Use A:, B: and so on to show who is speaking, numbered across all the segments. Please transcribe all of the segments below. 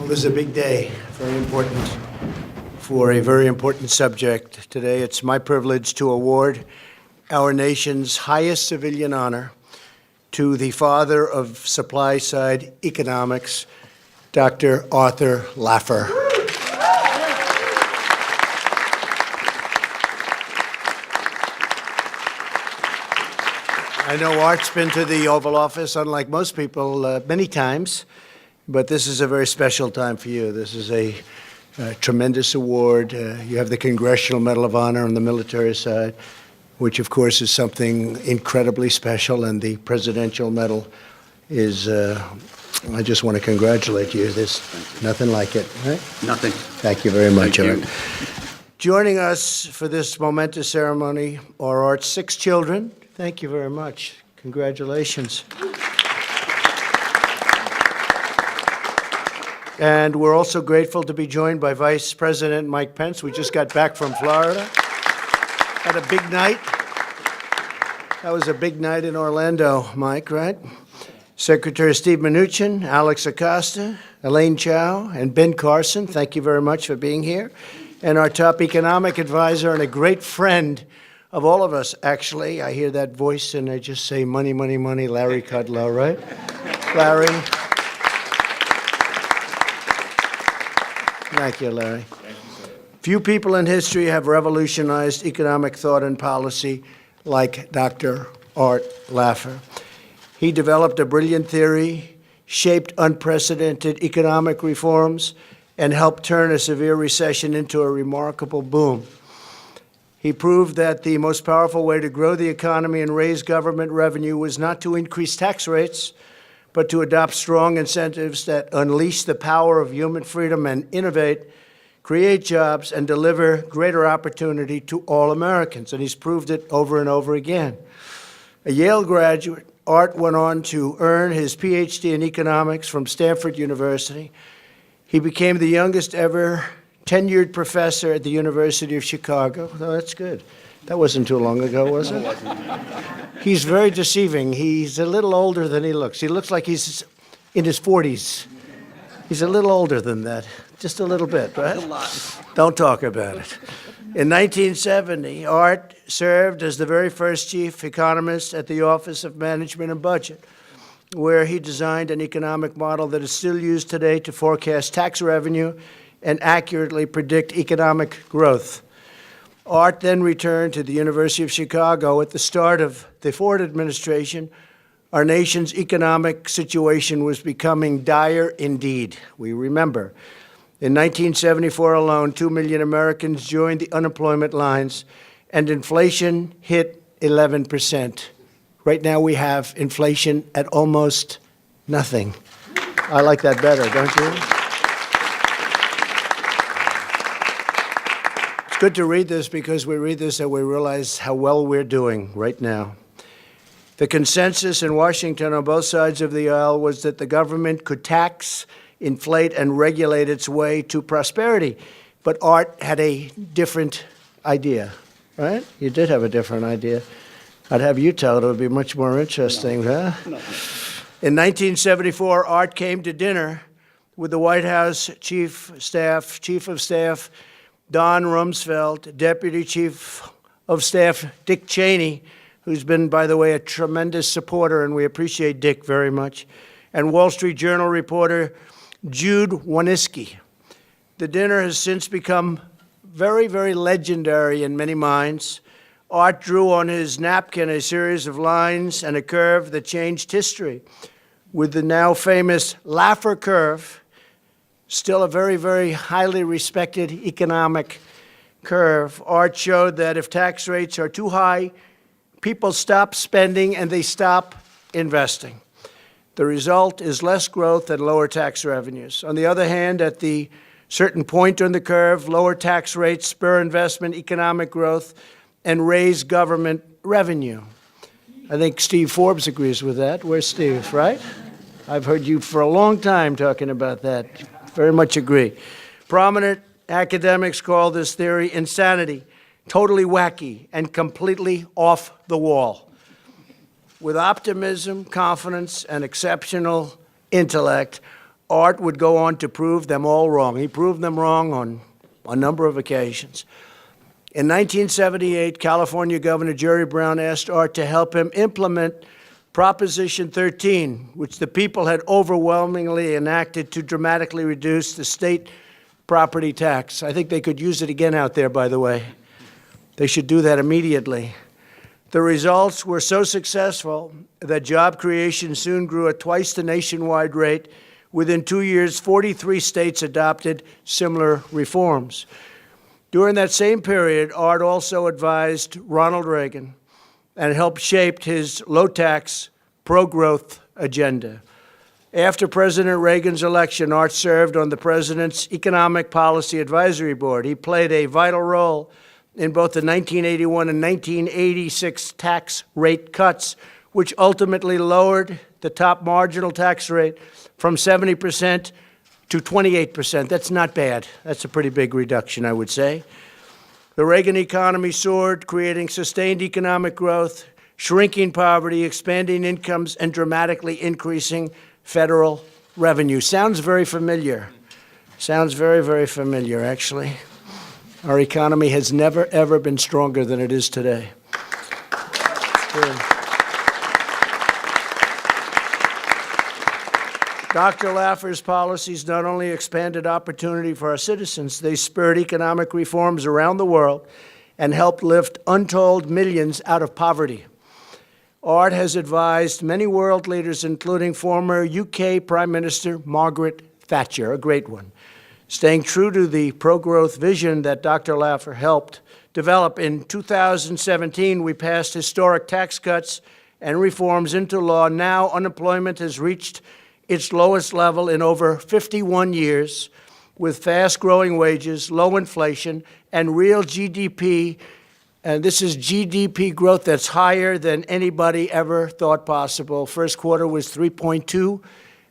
A: Well, this is a big day, very important, for a very important subject. Today, it's my privilege to award our nation's highest civilian honor to the father of supply-side economics, Dr. Arthur Laffer. I know Art's been to the Oval Office, unlike most people, many times, but this is a very special time for you. This is a tremendous award. You have the Congressional Medal of Honor on the military side, which, of course, is something incredibly special, and the Presidential Medal is, I just want to congratulate you. There's nothing like it, right?
B: Nothing.
A: Thank you very much,
B: Thank
A: Art. Joining us for this momentous ceremony are Art's 6 children. Thank you very much. Congratulations. And we're also grateful to be joined by Vice President Mike Pence. We just got back from Florida. Had a big night. That was a big night in Orlando, Mike, right? Secretary Steve Mnuchin, Alex Acosta, Elaine Chao, and Ben Carson, thank you very much for being here. And our top economic advisor and a great friend of all of us, actually. I hear that voice and I just say, money, money, money, Larry Kudlow, right? Larry. Thank you, Larry. Few people in history have revolutionized economic thought and policy like Dr. Art Laffer. He developed a brilliant theory, shaped unprecedented economic reforms, and helped turn a severe recession into a remarkable boom. He proved that the most powerful way to grow the economy and raise government revenue was not to increase tax rates, but to adopt strong incentives that unleash the power of human freedom and innovate, create jobs, and deliver greater opportunity to all Americans. And he's proved it over and over again. A Yale graduate, Art went on to earn his PhD in economics from Stanford University. He became the youngest ever tenured professor at the University of Chicago. Oh, that's good. That wasn't too long ago, was it? He's very deceiving. He's a little older than he looks. He looks like he's in his 40s. He's a little older than that, just a little bit, right?
B: A lot.
A: Don't talk about it. In 1970, Art served as the very first chief economist at the Office of Management and Budget, where he designed an economic model that is still used today to forecast tax revenue and accurately predict economic growth. Art then returned to the University of Chicago at the start of the Ford administration. Our nation's economic situation was becoming dire indeed. We remember. In 1974 alone, 2 million Americans joined the unemployment lines, and inflation hit 11%. Right now we have inflation at almost nothing. I like that better, don't you? It's good to read this because we read this and we realize how well we're doing right now. The consensus in Washington on both sides of the aisle was that the government could tax, inflate, and regulate its way to prosperity. But Art had a different idea, right? You did have a different idea. I'd have you tell it. It would be much more interesting, huh? No. In 1974, Art came to dinner with the White House Chief of Staff, Don Rumsfeld, Deputy Chief of Staff Dick Cheney, who's been, by the way, a tremendous supporter, and we appreciate Dick very much, and Wall Street Journal reporter Jude Wanniski. The dinner has since become very, very legendary in many minds. Art drew on his napkin a series of lines and a curve that changed history. With the now famous Laffer curve, still a very, very highly respected economic curve, Art showed that if tax rates are too high, people stop spending and they stop investing. The result is less growth and lower tax revenues. On the other hand, at the certain point on the curve, lower tax rates spur investment, economic growth, and raise government revenue. I think Steve Forbes agrees with that. Where's Steve, right? I've heard you for a long time talking about that. Very much agree. Prominent academics call this theory insanity, totally wacky, and completely off the wall. With optimism, confidence, and exceptional intellect, Art would go on to prove them all wrong. He proved them wrong on a number of occasions. In 1978, California Governor Jerry Brown asked Art to help him implement Proposition 13, which the people had overwhelmingly enacted to dramatically reduce the state property tax. I think they could use it again out there, by the way. They should do that immediately. The results were so successful that job creation soon grew at twice the nationwide rate. Within 2 years, 43 states adopted similar reforms. During that same period, Art also advised Ronald Reagan and helped shape his low-tax, pro-growth agenda. After President Reagan's election, Art served on the President's Economic Policy Advisory Board. He played a vital role in both the 1981 and 1986 tax rate cuts, which ultimately lowered the top marginal tax rate from 70% to 28%. That's not bad. That's a pretty big reduction, I would say. The Reagan economy soared, creating sustained economic growth, shrinking poverty, expanding incomes, and dramatically increasing federal revenue. Sounds very familiar. Sounds very, very familiar, actually. Our economy has never, ever been stronger than it is today. Dr. Laffer's policies not only expanded opportunity for our citizens, they spurred economic reforms around the world and helped lift untold millions out of poverty. Art has advised many world leaders, including former UK Prime Minister Margaret Thatcher, a great one. Staying true to the pro-growth vision that Dr. Laffer helped develop, in 2017, we passed historic tax cuts and reforms into law. Now unemployment has reached its lowest level in over 51 years, with fast-growing wages, low inflation, and real GDP. And this is GDP growth that's higher than anybody ever thought possible. First quarter was 3.2,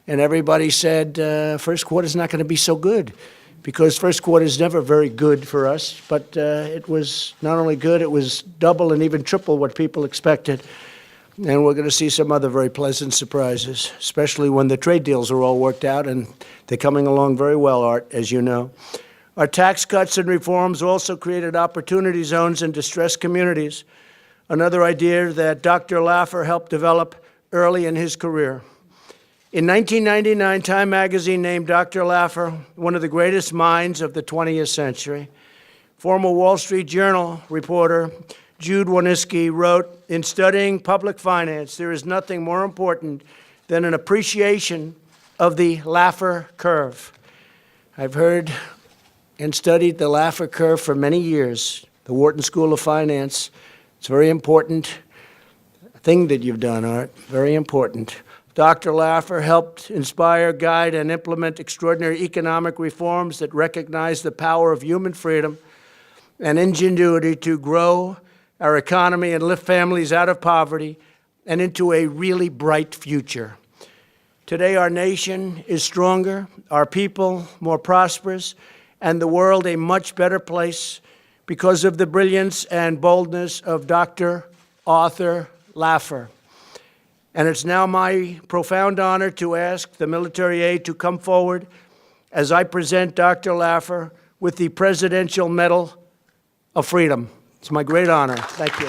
A: and everybody said first quarter is not going to be so good, because first quarter is never very good for us. But it was not only good, it was double and even triple what people expected. And we're going to see some other very pleasant surprises, especially when the trade deals are all worked out, and they're coming along very well, Art, as you know. Our tax cuts and reforms also created opportunity zones in distressed communities, another idea that Dr. Laffer helped develop early in his career. In 1999, Time magazine named Dr. Laffer one of the greatest minds of the 20th century. Former Wall Street Journal reporter Jude Wanniski wrote, "In studying public finance, there is nothing more important than an appreciation of the Laffer curve." I've heard and studied the Laffer curve for many years, the Wharton School of Finance. It's a very important thing that you've done, Art, very important. Dr. Laffer helped inspire, guide, and implement extraordinary economic reforms that recognize the power of human freedom and ingenuity to grow our economy and lift families out of poverty and into a really bright future. Today, our nation is stronger, our people more prosperous, and the world a much better place because of the brilliance and boldness of Dr. Arthur Laffer. And it's now my profound honor to ask the military aide to come forward as I present Dr. Laffer with the Presidential Medal of Freedom. It's my great honor. Thank you.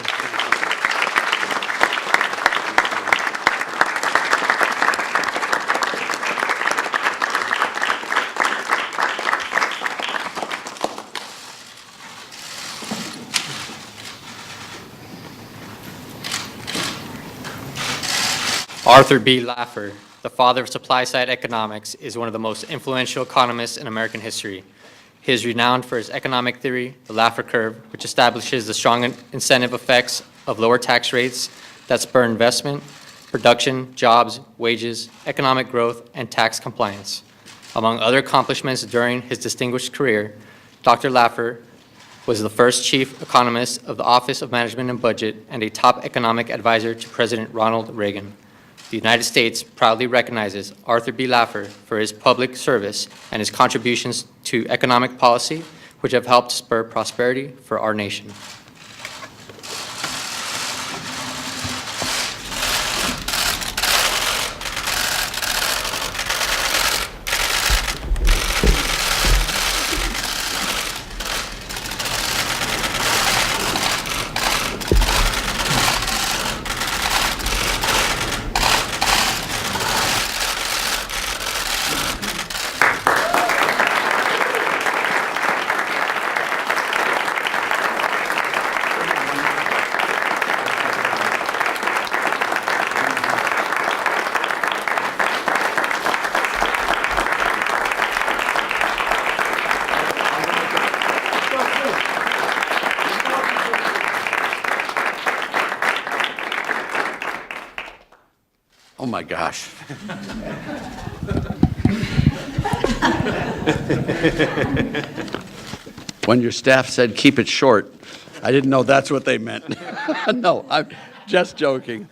B: Arthur B. Laffer, the father of supply-side economics, is one of the most influential economists in American history. He is renowned for his economic theory, the Laffer curve, which establishes the strong incentive effects of lower tax rates that spur investment, production, jobs, wages, economic growth, and tax compliance. Among other accomplishments during his distinguished career, Dr. Laffer was the first chief economist of the Office of Management and Budget and a top economic advisor to President Ronald Reagan. The United States proudly recognizes Arthur B. Laffer for his public service and his contributions to economic policy, which have helped spur prosperity for our nation.
C: my gosh. When your staff said keep it short, I didn't know that's what they meant. No, I'm just joking.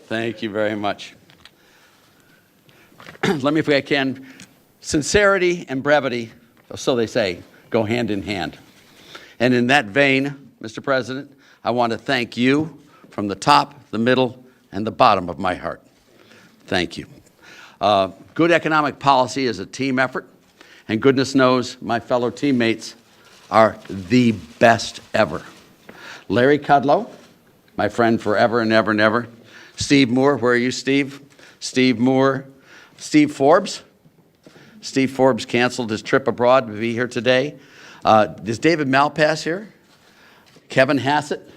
C: Thank you very much. Let me, if I can, sincerity and brevity, so they say, go hand in hand. And in that vein, Mr. President, I want to thank you from the top, the middle, and the bottom of my heart. Thank you. Good economic policy is a team effort, and goodness knows my fellow teammates are the best ever. Larry Kudlow, my friend forever and ever and ever. Steve Moore, where are you, Steve? Steve Moore. Steve Forbes. Steve Forbes canceled his trip abroad to be here today. Is David Malpass here? Kevin Hassett.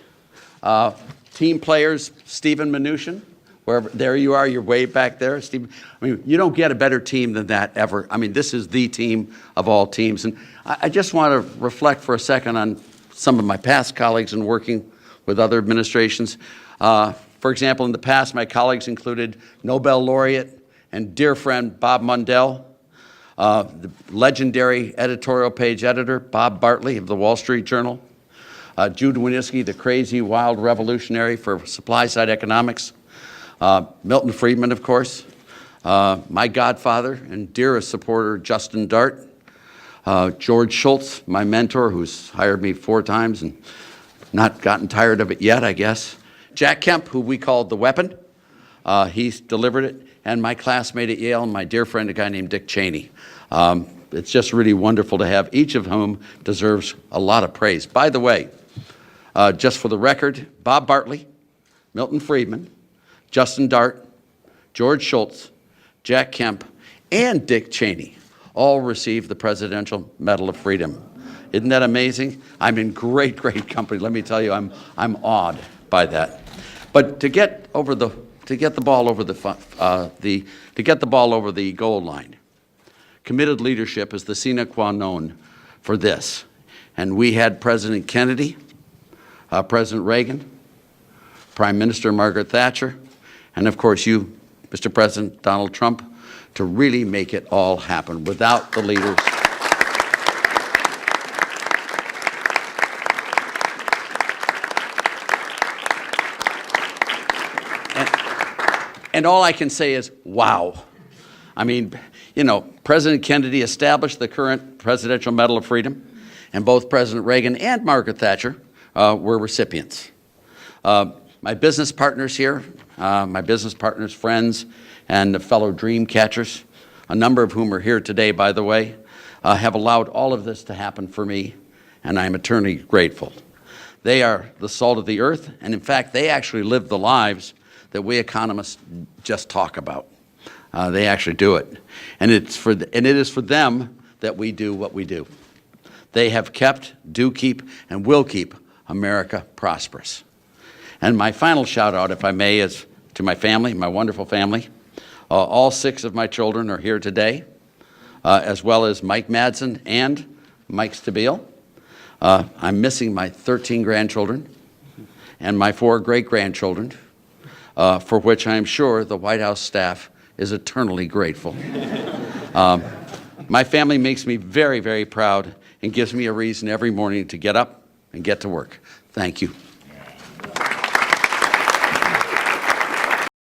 C: Team players, Stephen Mnuchin. Wherever, there you are, you're way back there, Steve. I mean, you don't get a better team than that ever. I mean, this is the team of all teams. And I just want to reflect for a second on some of my past colleagues in working with other administrations. For example, in the past, my colleagues included Nobel laureate and dear friend Bob Mundell, the legendary editorial page editor Bob Bartley of the Wall Street Journal, Jude Winniski, the crazy, wild revolutionary for supply-side economics, Milton Friedman, of course, my godfather and dearest supporter, Justin Dart, George Shultz, my mentor, who's hired me 4 times and not gotten tired of it yet, I guess. Jack Kemp, who we called the weapon, he's delivered it, and my classmate at Yale, and my dear friend, a guy named Dick Cheney. It's just really wonderful to have, each of whom deserves a lot of praise. By the way, just for the record, Bob Bartley, Milton Friedman, Justin Dart, George Shultz, Jack Kemp, and Dick Cheney all received the Presidential Medal of Freedom. Isn't that amazing? I'm in great, great company. Let me tell you, I'm awed by that. But to get the ball over the goal line, committed leadership is the sine qua non for this. And we had President Kennedy, President Reagan, Prime Minister Margaret Thatcher, and of course you, Mr. President Donald Trump, to really make it all happen. Without the leaders, and all I can say is, wow. I mean, you know, President Kennedy established the current Presidential Medal of Freedom, and both President Reagan and Margaret Thatcher were recipients. My business partners here, my business partners, friends, and fellow dream catchers, a number of whom are here today, by the way, have allowed all of this to happen for me, and I am eternally grateful. They are the salt of the earth, and in fact, they actually live the lives that we economists just talk about. They actually do it. And it is for them that we do what we do. They have kept, do keep, and will keep America prosperous. And my final shout out, if I may, is to my family, my wonderful family. All 6 of my children are here today, as well as Mike Madsen and Mike Stabile. I'm missing my 13 grandchildren and my 4 great-grandchildren, for which I am sure the White House staff is eternally grateful. My family makes me very, very proud and gives me a reason every morning to get up and get to work. Thank you.